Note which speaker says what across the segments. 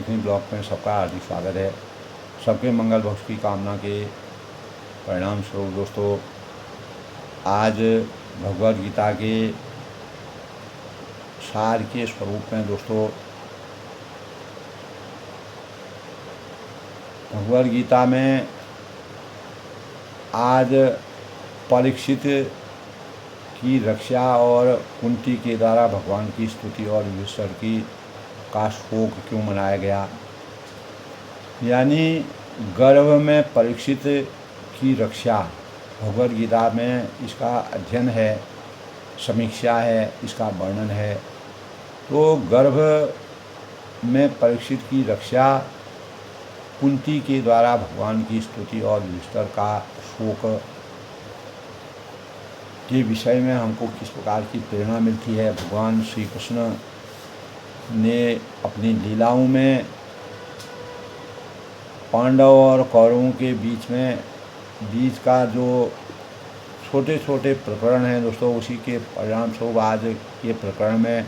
Speaker 1: देखनी ब्लॉग में सबका हार्दिक स्वागत है। सबके मंगल भक्ष की कामना के परिणाम स्वरूप दोस्तों, आज भगवद गीता के सार के स्वरूप में दोस्तों, भगवद गीता में आज परीक्षित की रक्षा और कुंती के द्वारा भगवान की स्तुति और युधिष्ठिर की का शोक क्यों मनाया गया, यानी गर्भ में परीक्षित की रक्षा भगवद गीता में इसका अध्ययन है, समीक्षा है, इसका वर्णन है। तो गर्भ में परीक्षित की रक्षा कुंती के द्वारा भगवान की स्तुति और युधिष्ठिर का शोक के विषय में हमको किस प्रकार की प्रेरणा मिलती है। भगवान श्री कृष्ण ने अपनी लीलाओं में पांडव और कौरवों के बीच का जो छोटे छोटे प्रकरण हैं दोस्तों, उसी के परिणाम स्वरूप आज के प्रकरण में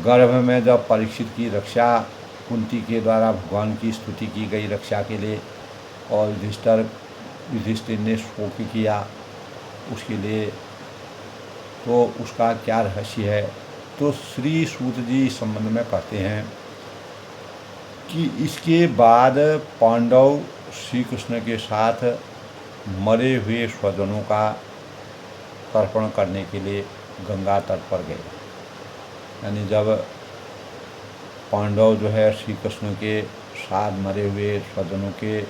Speaker 1: गर्भ में जब परीक्षित की रक्षा कुंती के द्वारा भगवान की स्तुति की गई रक्षा के लिए, और युधिष्ठिर ने शोक किया उसके लिए, तो उसका क्या रहस्य है। तो श्री सूत जी इस संबंध में कहते हैं कि इसके बाद पांडव श्री कृष्ण के साथ मरे हुए स्वजनों का तर्पण करने के लिए गंगा तट पर गए। यानी जब पांडव जो है श्री कृष्ण के साथ मरे हुए स्वजनों के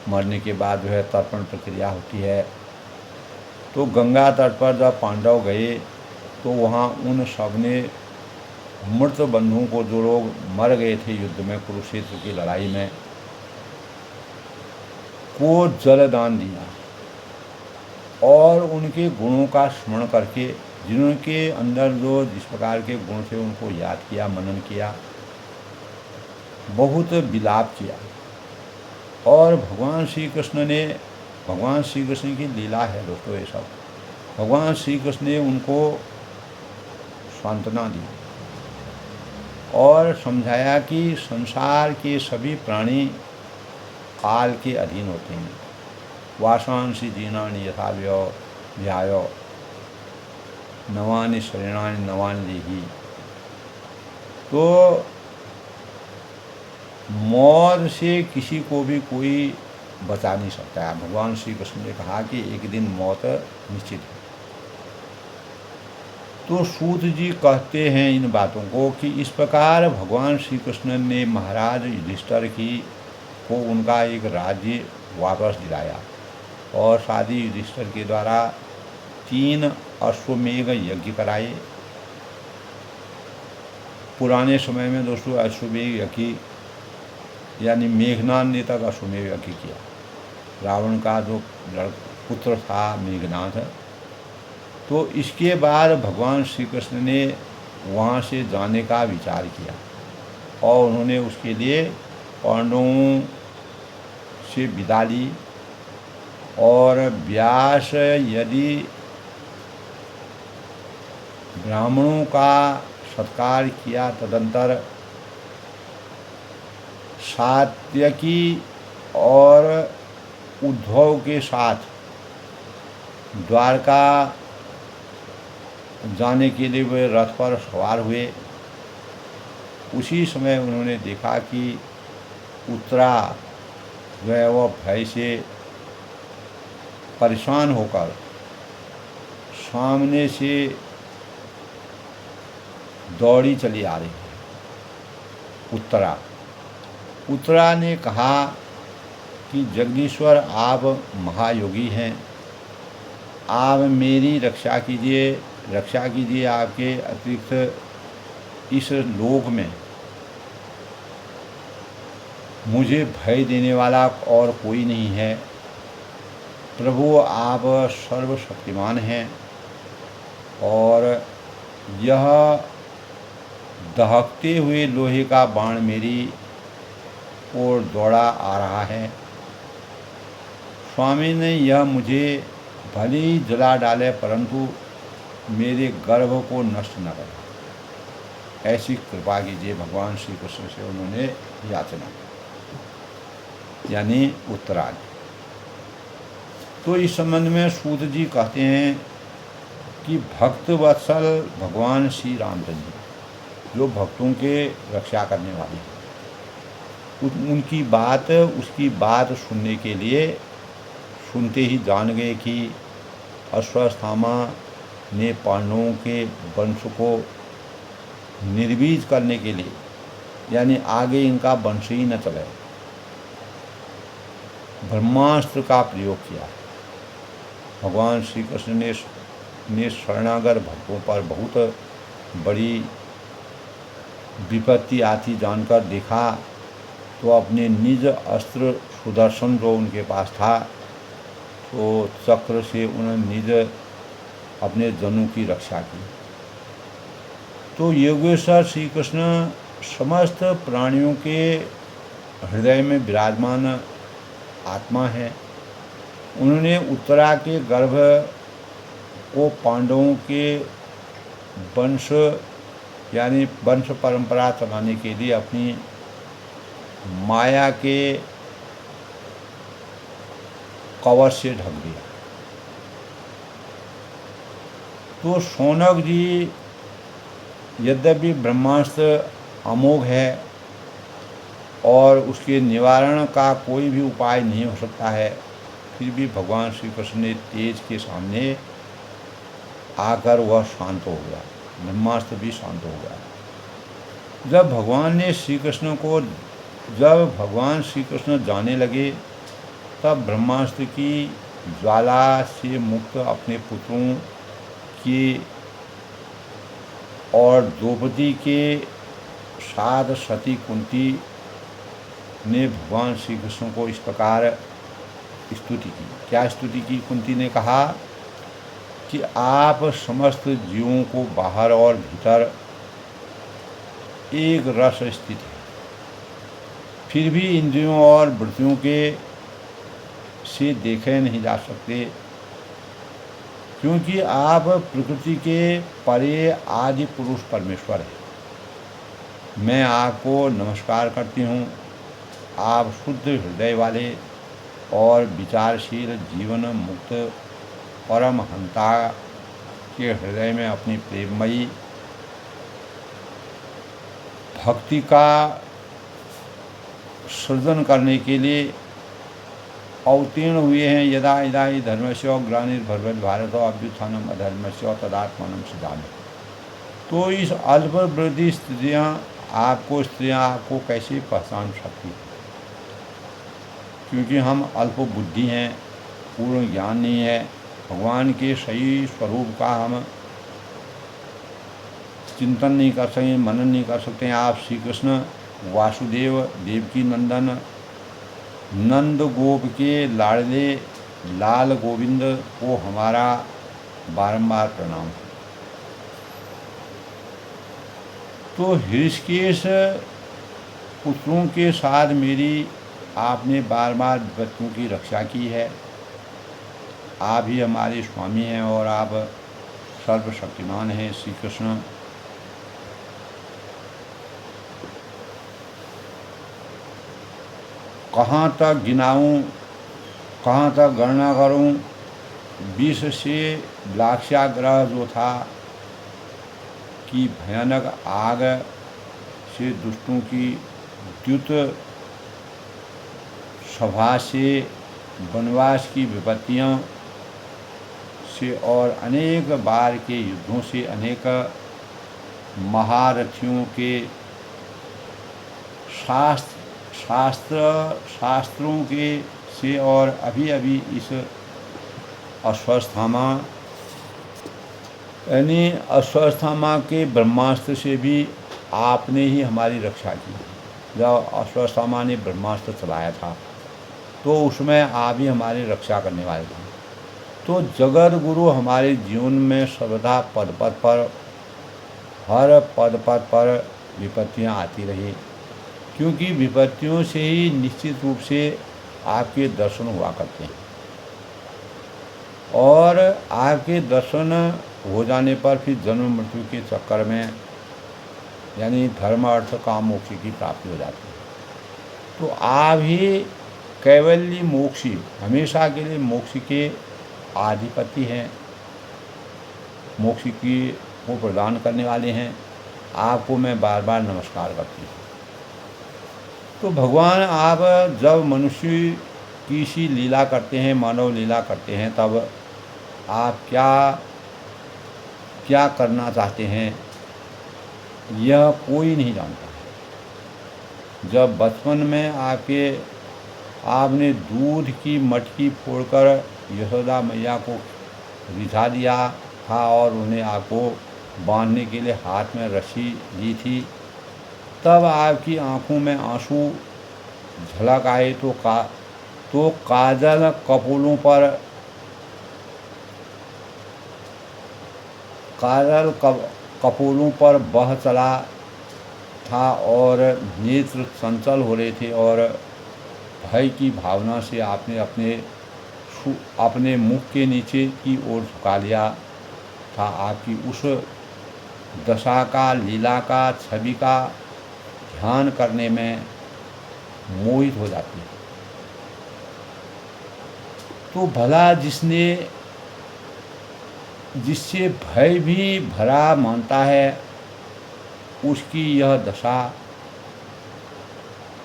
Speaker 1: मरने के बाद जो है तर्पण प्रक्रिया होती है, तो गंगा तट पर जब पांडव गए तो वहाँ उन सब ने मृत बंधुओं को, जो लोग मर गए थे युद्ध में, कुरुक्षेत्र की लड़ाई में, को जलदान दिया और उनके गुणों का स्मरण करके, जिनके अंदर जो जिस प्रकार के गुण थे उनको याद किया, मनन किया, बहुत विलाप किया। और भगवान श्री कृष्ण की लीला है दोस्तों ये सब। भगवान श्री कृष्ण ने उनको सांत्वना दी और समझाया कि संसार के सभी प्राणी काल के अधीन होते हैं। वासांसि जीर्णानि यथा व्यायो नवानि शरीराणि नवानि देहि। तो मौत से किसी को भी कोई बचा नहीं सकता है। भगवान श्री कृष्ण ने कहा कि एक दिन मौत निश्चित है। तो सूत जी कहते हैं इन बातों को कि इस प्रकार भगवान श्री कृष्ण ने महाराज युधिष्ठिर को उनका एक राज्य वापस दिलाया और साथ ही युधिष्ठिर के द्वारा 3 अश्वमेध यज्ञ कराए। पुराने समय में दोस्तों अश्वमेध यज्ञ यानी मेघनाद ने तक अश्वमेध यज्ञ किया। रावण का जो पुत्र था मेघनाद, तो इसके बाद भगवान श्री कृष्ण ने वहाँ से जाने का विचार किया और उन्होंने उसके लिए पांडवों से विदा ली। और व्यास यदि ब्राह्मणों का सत्कार किया, तदंतर सात्यकी और उद्धव के साथ द्वारका जाने के लिए वे रथ पर सवार हुए। उसी समय उन्होंने देखा कि उत्तरा जो है वह भय से परेशान होकर सामने से दौड़ी चली आ रही है। उत्तरा ने कहा कि जगदीश्वर आप महायोगी हैं, आप मेरी रक्षा कीजिए। आपके अतिरिक्त इस लोक में मुझे भय देने वाला और कोई नहीं है। प्रभु आप सर्वशक्तिमान हैं और यह दहकते हुए लोहे का बाण मेरी ओर दौड़ा आ रहा है। स्वामी ने यह मुझे भले ही जला डाले, परंतु मेरे गर्भ को नष्ट न करे। ऐसी कृपा कीजिए भगवान श्री कृष्ण से उन्होंने याचना, यानी उत्तराज। तो इस संबंध में सूत जी कहते हैं कि भक्त वत्सल भगवान श्री रामचंद्र जी जो भक्तों के रक्षा करने वाले हैं, उसकी बात सुनने के लिए सुनते ही जान गए कि अश्वत्थामा ने पांडवों के वंश को निर्वीज करने के लिए, यानी आगे इनका वंश ही न चले, ब्रह्मास्त्र का प्रयोग किया। भगवान श्री कृष्ण ने शरणागत भक्तों पर बहुत बड़ी विपत्ति आती जानकर देखा तो अपने निज अस्त्र सुदर्शन जो उनके पास था, तो चक्र से उन्होंने निज अपने जनों की रक्षा की। तो योगेश्वर श्री कृष्ण समस्त प्राणियों के हृदय में विराजमान आत्मा है। उन्होंने उत्तरा के गर्भ को पांडवों के वंश, यानी वंश परंपरा चलाने के लिए अपनी माया के कवच से ढक दिया। तो शौनक जी, यद्यपि ब्रह्मास्त्र अमोघ है और उसके निवारण का कोई भी उपाय नहीं हो सकता है, फिर भी भगवान श्री कृष्ण ने तेज के सामने आकर वह शांत हो गया, ब्रह्मास्त्र भी शांत हो गया। जब भगवान श्री कृष्ण जाने लगे तब ब्रह्मास्त्र की ज्वाला से मुक्त अपने पुत्रों की और द्रौपदी के साथ सती कुंती ने भगवान श्री कृष्ण को इस प्रकार स्तुति की। क्या स्तुति की? कुंती ने कहा कि आप समस्त जीवों को बाहर और भीतर एक रस स्थित है, फिर भी इंद्रियों और वृत्तियों के से देखे नहीं जा सकते, क्योंकि आप प्रकृति के परे आदि पुरुष परमेश्वर हैं। मैं आपको नमस्कार करती हूँ। आप शुद्ध हृदय वाले और विचारशील जीवन मुक्त परमहंता के हृदय में अपनी प्रेममयी भक्ति का सृजन करने के लिए अवतीर्ण हुए हैं। यदा यदा हि धर्मस्य ग्लानिर्भवति भारत अभ्युत्थानम् अधर्मस्य तदात्मानं सृजामि। तो इस अल्पवृद्धि स्त्रियाँ आपको कैसे पहचान सकती हैं? क्योंकि हम अल्प बुद्धि हैं, पूर्ण ज्ञान नहीं है, भगवान के सही स्वरूप का हम चिंतन नहीं कर सकते, मनन नहीं कर सकते। आप श्री कृष्ण वासुदेव, देवकी नंदन, नंद गोप के लाडले लाल गोविंद को हमारा बारंबार प्रणाम। तो हृषिकेश पुत्रों के साथ मेरी आपने बार बार विपत्तियों की रक्षा की है। आप ही हमारे स्वामी हैं और आप सर्वशक्तिमान हैं श्री कृष्ण। कहाँ तक गिनाऊँ, कहाँ तक गणना करूँ? विष से लाक्षाग्रह जो था कि भयानक आग से दुष्टों की द्युत सभा से, वनवास की विपत्तियों से और अनेक बार के युद्धों से, अनेक महारथियों के शास्त्रों के से, और अभी अभी इस अश्वत्थामा यानी अश्वत्थामा के ब्रह्मास्त्र से भी आपने ही हमारी रक्षा की। जब अश्वत्थामा ने ब्रह्मास्त्र चलाया था तो उसमें आप ही हमारी रक्षा करने वाले थे। तो जगत गुरु हमारे जीवन में सर्वदा पद पद पर, हर पद पद पर विपत्तियां आती रही, क्योंकि विपत्तियों से ही निश्चित रूप से आपके दर्शन हुआ करते हैं। और आपके दर्शन हो जाने पर फिर जन्म मृत्यु के चक्कर में यानी धर्म अर्थ काम मोक्ष की प्राप्ति हो जाती है। तो आप ही कैवल्य मोक्षी, हमेशा के लिए मोक्ष के आधिपति हैं, मोक्ष की को प्रदान करने वाले हैं। आपको मैं बार बार नमस्कार करती हूँ। तो भगवान, आप जब मनुष्य की सी लीला करते हैं, मानव लीला करते हैं, तब आप क्या क्या करना चाहते हैं यह कोई नहीं जानता है। जब बचपन में आपने दूध की मटकी फोड़कर यशोदा मैया को रिझा दिया था और उन्हें आपको बांधने के लिए हाथ में रस्सी दी थी, तब आपकी आंखों में आंसू झलक आए तो काजल कपोलों पर बह चला था और नेत्र चंचल हो रहे थे और भय की भावना से आपने अपने मुख के नीचे की ओर झुका लिया था। आपकी उस दशा का, लीला का, छवि का ध्यान करने में मोहित हो जाती है। तो भला जिससे भय भी भरा मानता है, उसकी यह दशा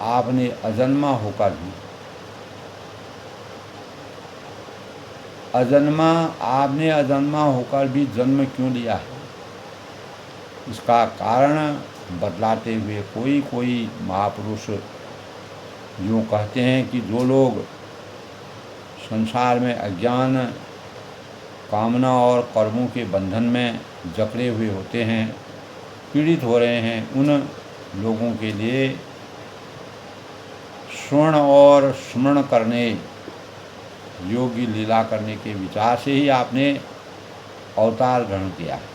Speaker 1: आपने अजन्मा होकर भी जन्म क्यों लिया है? इसका कारण बतलाते हुए कोई महापुरुष यूँ कहते हैं कि जो लोग संसार में अज्ञान, कामना और कर्मों के बंधन में जकड़े हुए होते हैं, पीड़ित हो रहे हैं, उन लोगों के लिए स्वर्ण और स्मरण करने योगी लीला करने के विचार से ही आपने अवतार ग्रहण किया है।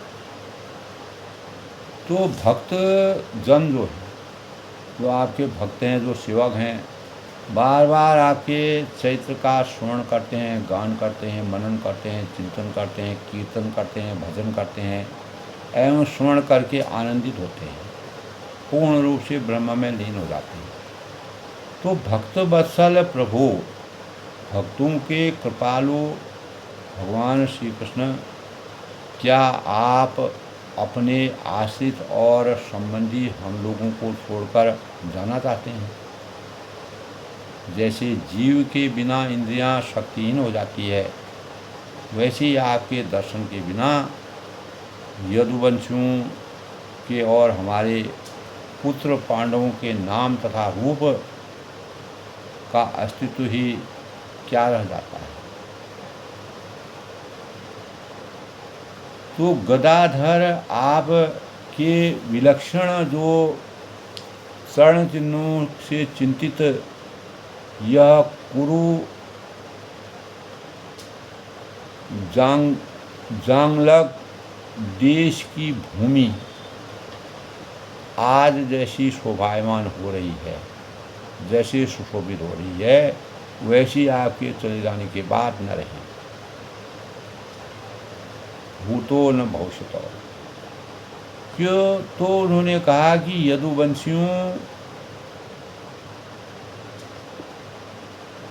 Speaker 1: तो भक्त जन जो है, जो आपके भक्त हैं, जो सेवक हैं, बार बार आपके चरित्र का स्मरण करते हैं, गान करते हैं, मनन करते हैं, चिंतन करते हैं, कीर्तन करते हैं, भजन करते हैं एवं स्मरण करके आनंदित होते हैं, पूर्ण रूप से ब्रह्म में लीन हो जाते हैं। तो भक्त वत्सल प्रभु, भक्तों के कृपालु भगवान श्री कृष्ण, क्या आप अपने आश्रित और संबंधी हम लोगों को छोड़कर जाना चाहते हैं? जैसे जीव के बिना इंद्रियां शक्तिहीन हो जाती है, वैसे ही आपके दर्शन के बिना यदुवंशियों के और हमारे पुत्र पांडवों के नाम तथा रूप का अस्तित्व ही क्या रह जाता है। तो गदाधर, आप के विलक्षण जो चरण चिन्हों से चिंतित यह कुरु जांगलक देश की भूमि आज जैसी शोभायमान हो रही है, जैसे सुशोभित हो रही है, वैसी आपके चले जाने के बाद न रहे। भूतो न भविष्यतो। क्यों? तो उन्होंने कहा कि यदुवंशियों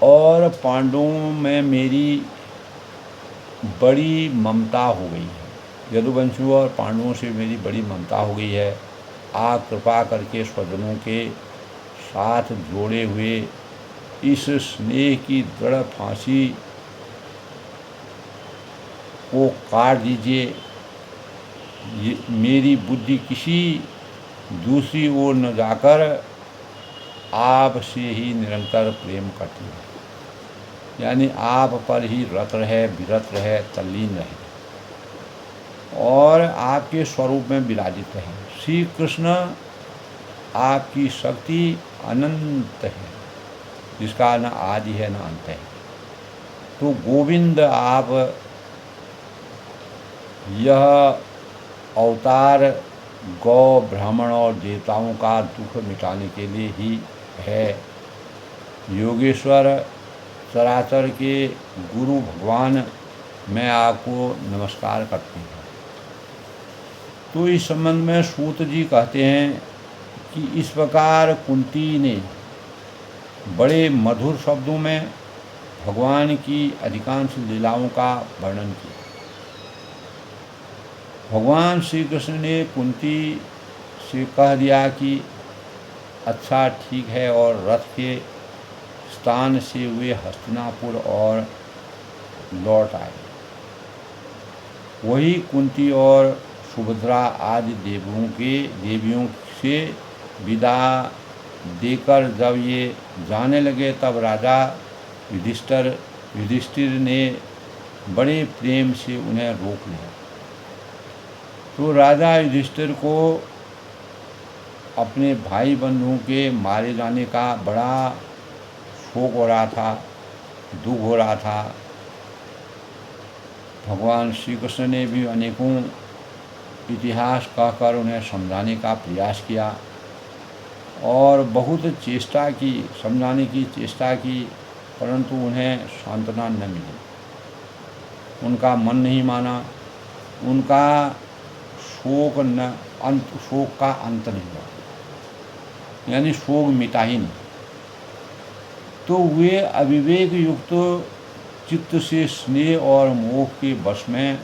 Speaker 1: और पांडवों में मेरी बड़ी ममता हो गई है। यदुवंशियों और पांडवों से मेरी बड़ी ममता हो गई है। आप कृपा करके स्वजनों के साथ जोड़े हुए इस स्नेह की दृढ़ फांसी को काट दीजिए। मेरी बुद्धि किसी दूसरी ओर न जाकर आप से ही निरंतर प्रेम करती है, यानी आप पर ही रत रहे, विरत रहे, तल्लीन रहे और आपके स्वरूप में विराजित रहे। श्री कृष्ण, आपकी शक्ति अनंत है, जिसका न आदि है न अंत है। तो गोविंद, आप यह अवतार गौ, ब्राह्मण और देवताओं का दुख मिटाने के लिए ही है। योगेश्वर, चराचर के गुरु भगवान, मैं आपको नमस्कार करती हूँ। तो इस संबंध में सूत जी कहते हैं कि इस प्रकार कुंती ने बड़े मधुर शब्दों में भगवान की अधिकांश लीलाओं का वर्णन किया। भगवान श्री कृष्ण ने कुंती से कह दिया कि अच्छा ठीक है, और रथ के स्थान से वे हस्तिनापुर और लौट आए। वही कुंती और सुभद्रा आदि देवियों से विदा देकर जब ये जाने लगे, तब राजा युधिष्ठिर ने बड़े प्रेम से उन्हें रोक लिया। तो राजा युधिष्ठिर को अपने भाई बंधुओं के मारे जाने का बड़ा शोक हो रहा था, दुख हो रहा था। भगवान श्री कृष्ण ने भी अनेकों इतिहास कहकर उन्हें समझाने का प्रयास किया और बहुत चेष्टा की, समझाने की चेष्टा की, परंतु उन्हें सांत्वना न मिली। उनका मन नहीं माना, उनका शोक का अंत नहीं हुआ, यानी शोक मिटा ही नहीं। तो वे अविवेक युक्त चित्त से स्नेह और मोह के वश में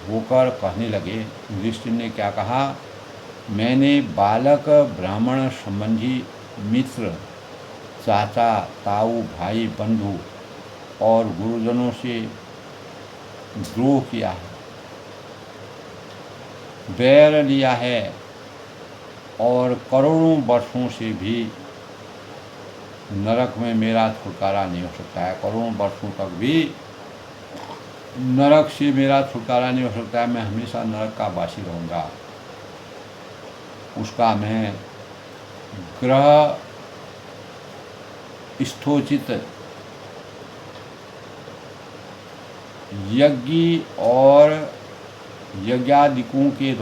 Speaker 1: होकर कहने लगे। युधिष्ठिर ने क्या कहा, मैंने बालक ब्राह्मण संबंधी मित्र, चाचा ताऊ भाई बंधु और गुरुजनों से द्रोह किया है, बैर लिया है, और करोड़ों वर्षों से भी नरक में मेरा छुटकारा नहीं हो सकता है। करोड़ों वर्षों तक भी नरक से मेरा छुटकारा नहीं हो सकता है। मैं हमेशा नरक का वासी रहूँगा। उसका मैं ग्रह स्थोचित यज्ञ और यज्ञादिकों के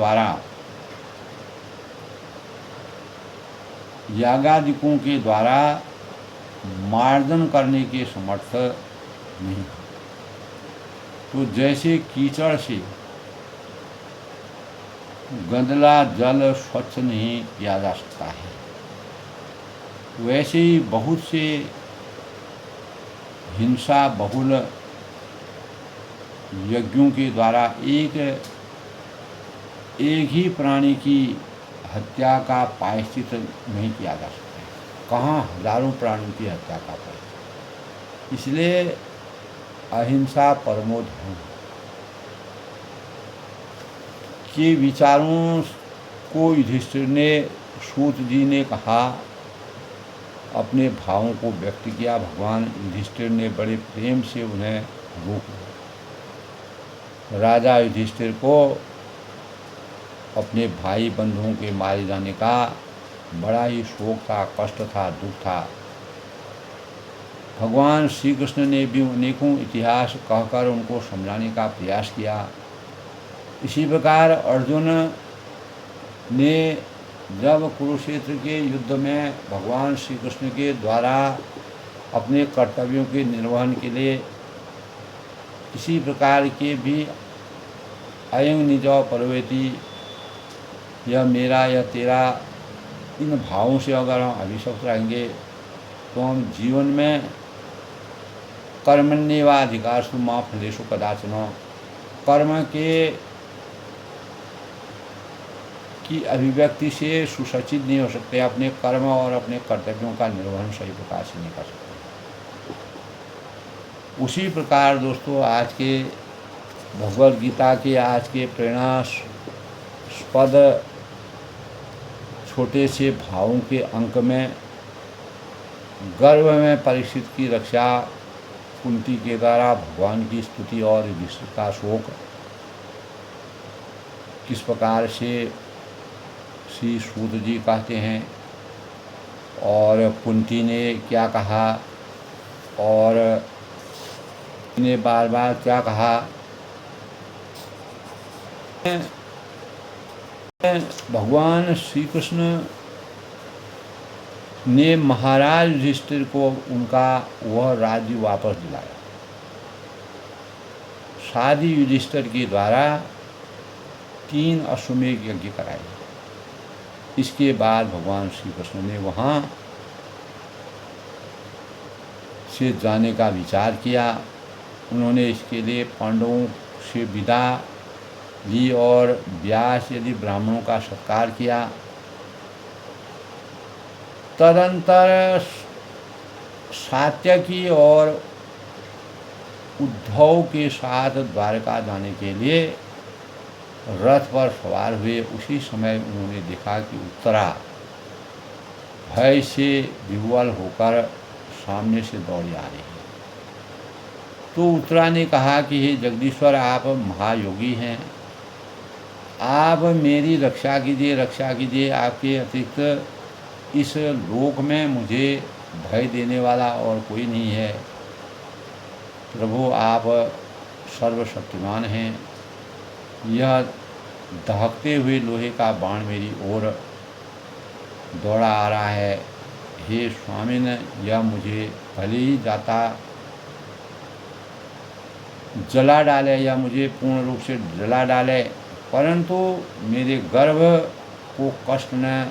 Speaker 1: द्वारा मार्जन करने के समर्थ नहीं। तो जैसे कीचड़ से गंदला जल स्वच्छ नहीं किया जा सकता है, वैसे ही बहुत से हिंसा बहुल यज्ञों के द्वारा एक ही प्राणी की हत्या का प्रायश्चित नहीं किया जा सकता है। कहाँ हजारों प्राणियों की हत्या का प्रायश्चित। इसलिए अहिंसा परमो धर्म के विचारों को युधिष्ठिर ने, सूत जी ने कहा, अपने भावों को व्यक्त किया। भगवान युधिष्ठिर ने बड़े प्रेम से उन्हें रोक लिया। राजा युधिष्ठिर को अपने भाई बंधुओं के मारे जाने का बड़ा ही शोक था, कष्ट था, दुख था। भगवान श्री कृष्ण ने भी अनेकों इतिहास कहकर उनको समझाने का प्रयास किया। इसी प्रकार अर्जुन ने जब कुरुक्षेत्र के युद्ध में भगवान श्री कृष्ण के द्वारा अपने कर्तव्यों के निर्वहन के लिए किसी प्रकार के भी अयं निजो परवेति, यह मेरा या तेरा, इन भावों से अगर हम अभिशप्त रहेंगे तो हम जीवन में कर्मण्येवाधिकारस्तु मा फलेषु कदाचन, कर्म की अभिव्यक्ति से सुसज्जित नहीं हो सकते, अपने कर्म और अपने कर्तव्यों का निर्वहन सही प्रकार से नहीं कर सकते। उसी प्रकार दोस्तों, आज के भगवद गीता के आज के प्रेरणास्पद छोटे से भावों के अंक में गर्भ में परीक्षित की रक्षा कुंती के द्वारा भगवान की स्तुति और युधिष्ठिर का शोक किस प्रकार से श्री सूत जी कहते हैं और कुंती ने क्या कहा और ने बार बार क्या कहा। भगवान श्री कृष्ण ने महाराज युधिष्ठिर को उनका वह राज्य वापस दिलाया। शादी युधिष्ठिर के द्वारा 3 अश्वमेध यज्ञ कराए। इसके बाद भगवान श्री कृष्ण ने वहाँ से जाने का विचार किया। उन्होंने इसके लिए पांडवों से विदा ली और व्यास यदि ब्राह्मणों का सत्कार किया। तदंतर सात्यकी और उद्धव के साथ द्वारका जाने के लिए रथ पर सवार हुए। उसी समय उन्होंने देखा कि उत्तरा भय से विह्वल होकर सामने से दौड़ी आ रही है। तो उत्तरा ने कहा कि हे जगदीश्वर, आप महायोगी हैं, आप मेरी रक्षा कीजिए, रक्षा कीजिए। आपके अतिरिक्त इस लोक में मुझे भय देने वाला और कोई नहीं है। प्रभु, आप सर्वशक्तिमान हैं। यह दहकते हुए लोहे का बाण मेरी ओर दौड़ा आ रहा है। हे स्वामिन, यह मुझे भले ही जाता जला डाले या मुझे पूर्ण रूप से जला डाले, परंतु मेरे गर्भ को कष्ट न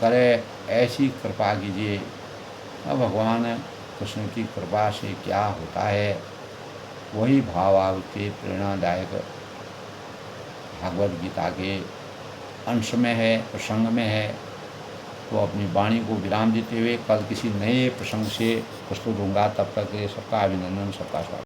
Speaker 1: करे, ऐसी कृपा कीजिए। अब भगवान कृष्ण की कृपा से क्या होता है, वही भाव के प्रेरणादायक भागवत गीता के अंश में है, प्रसंग में है। तो अपनी वाणी को विराम देते हुए कल किसी नए प्रसंग से प्रस्तुत होऊंगा। तब तक के सबका अभिनंदन, सबका स्वागत।